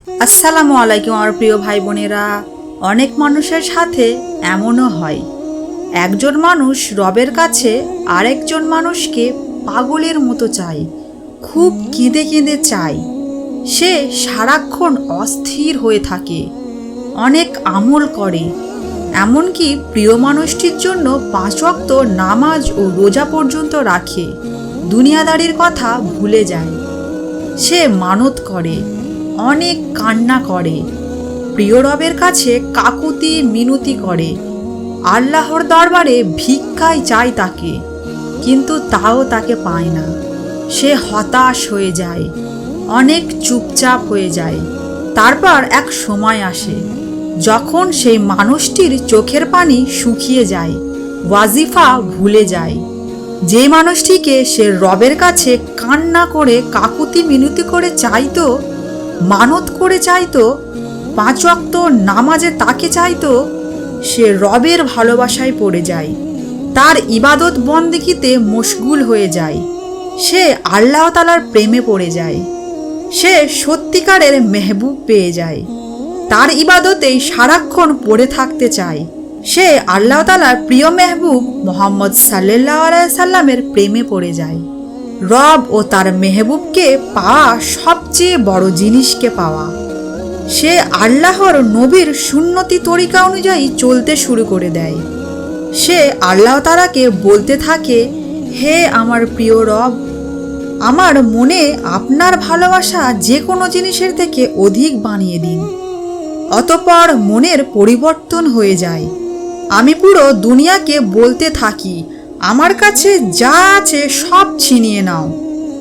আসসালামু আলাইকুম আমার প্রিয় ভাই বোনেরা। অনেক মানুষের সাথে এমনও হয়, একজন মানুষ রবের কাছে আরেকজন মানুষকে পাগলের মতো চায়, খুব কেঁদে কেঁদে চায়। সে সারাক্ষণ অস্থির হয়ে থাকে, অনেক আমল করে, এমনকি প্রিয় মানুষটির জন্য 5 ওয়াক্ত নামাজ ও রোজা পর্যন্ত রাখে। দুনিয়াদারির কথা ভুলে যায়। সে মানত করে, অনেক কান্না করে, প্রিয় রবের কাছে কাকুতি মিনতি করে, আল্লাহর দরবারে ভিক্ষায় চায় তাকে, কিন্তু তাও তাকে পায় না। সে হতাশ হয়ে যায়, অনেক চুপচাপ হয়ে যায়। তারপর এক সময় আসে যখন সেই মানুষটির চোখের পানি শুকিয়ে যায়, ওয়াজিফা ভুলে যায়। যে মানুষটিকে সে রবের কাছে কান্না করে কাকুতি মিনতি করে চাইতো, মানত করে চাইতো, 5 ওয়াক্ত নামাজে তাকে চাইতো, সে রবের ভালোবাসায় পড়ে যায়, তার ইবাদত বন্দেগীতে মশগুল হয়ে যায়। সে আল্লাহ তাআলার প্রেমে পড়ে যায়। সে সত্যিকারের মেহবুব পেয়ে যায়, তার ইবাদতেই সারাক্ষণ পড়ে থাকতে চায়। সে আল্লাহ তাআলার প্রিয় মেহবুব মুহাম্মদ সাল্লাল্লাহু আলাইহি সাল্লামের প্রেমে পড়ে যায়। রব ও তার মেহবুবকে পাওয়া সবচেয়ে বড় জিনিসকে পাওয়া। সে আল্লাহর নবীর সুন্নতি তরিকা অনুযায়ী চলতে শুরু করে দেয়। সে আল্লাহ তাআলাকে বলতে থাকে, হে আমার প্রিয় রব, আমার মনে আপনার ভালোবাসা যে কোনো জিনিসের থেকে অধিক বানিয়ে দিন। অতঃপর মনের পরিবর্তন হয়ে যায়। আমি পুরো দুনিয়াকে বলতে থাকি, আমার কাছে যা আছে সব ছিনিয়ে নাও,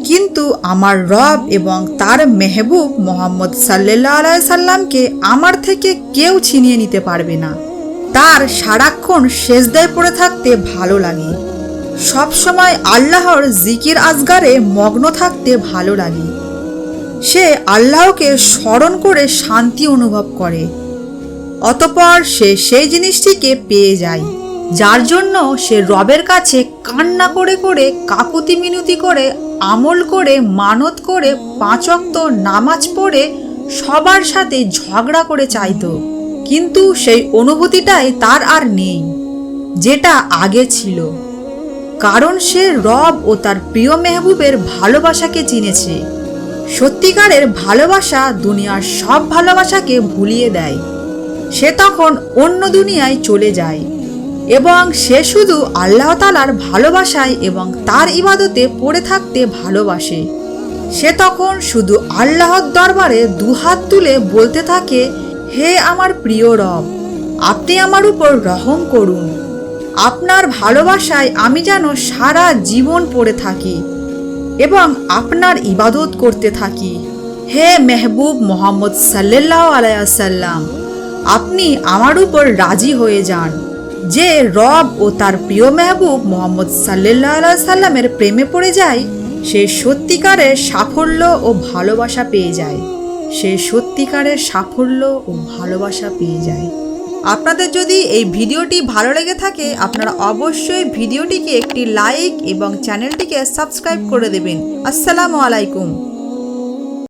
কিন্তু আমার রব এবং তার মেহবুব মুহাম্মদ সাল্লাল্লাহু আলাইহি সাল্লামকে আমার থেকে কেউ ছিনিয়ে নিতে পারবে না। তার সারাক্ষণ সেজদায় পড়ে থাকতে ভালো লাগে, সবসময় আল্লাহর জিকির আজগারে মগ্ন থাকতে ভালো লাগে। সে আল্লাহকে স্মরণ করে শান্তি অনুভব করে। অতঃপর সে সেই জিনিসটিকে পেয়ে যায় যার জন্য সে রবের কাছে কান্না করে করে কাকুতি মিনতি করে আমল করে মানত করে 5 ওয়াক্ত নামাজ পড়ে সবার সাথে ঝগড়া করে চাইতো, কিন্তু সেই অনুভূতিটাই তার আর নেই যেটা আগে ছিল। কারণ সে রব ও তার প্রিয় মেহবুবের ভালোবাসাকে চিনেছে। সত্যিকারের ভালোবাসা দুনিয়ার সব ভালোবাসাকে ভুলিয়ে দেয়। সে তখন অন্য দুনিয়ায় চলে যায় এবং সে শুধু আল্লাহ তাআলার ভালোবাসায় এবং তার ইবাদতে পড়ে থাকতে ভালোবাসে। সে তখন শুধু আল্লাহর দরবারে দুহাত তুলে বলতে থাকে, হে আমার প্রিয় রব, আপনি আমার উপর রহম করুন। আপনার ভালোবাসায় আমি যেন সারা জীবন পড়ে থাকি এবং আপনার ইবাদত করতে থাকি। হে মেহবুব মুহাম্মদ সাল্লাল্লাহু আলাইহি সাল্লাম, আপনি আমার উপর রাজি হয়ে যান। যে রব ও তার প্রিয় মেহবুব মুহাম্মদ সাল্লাল্লাহু আলাইহি সাল্লামের প্রেমে পড়ে যায়, সে সত্যিকারের সাফল্য ও ভালোবাসা পেয়ে যায়। সে সত্যিকারের সাফল্য ও ভালোবাসা পেয়ে যায়। আপনাদের যদি এই ভিডিওটি ভালো লেগে থাকে, আপনারা অবশ্যই ভিডিওটিকে একটি লাইক এবং চ্যানেলটিকে সাবস্ক্রাইব করে দেবেন। আসসালামু আলাইকুম।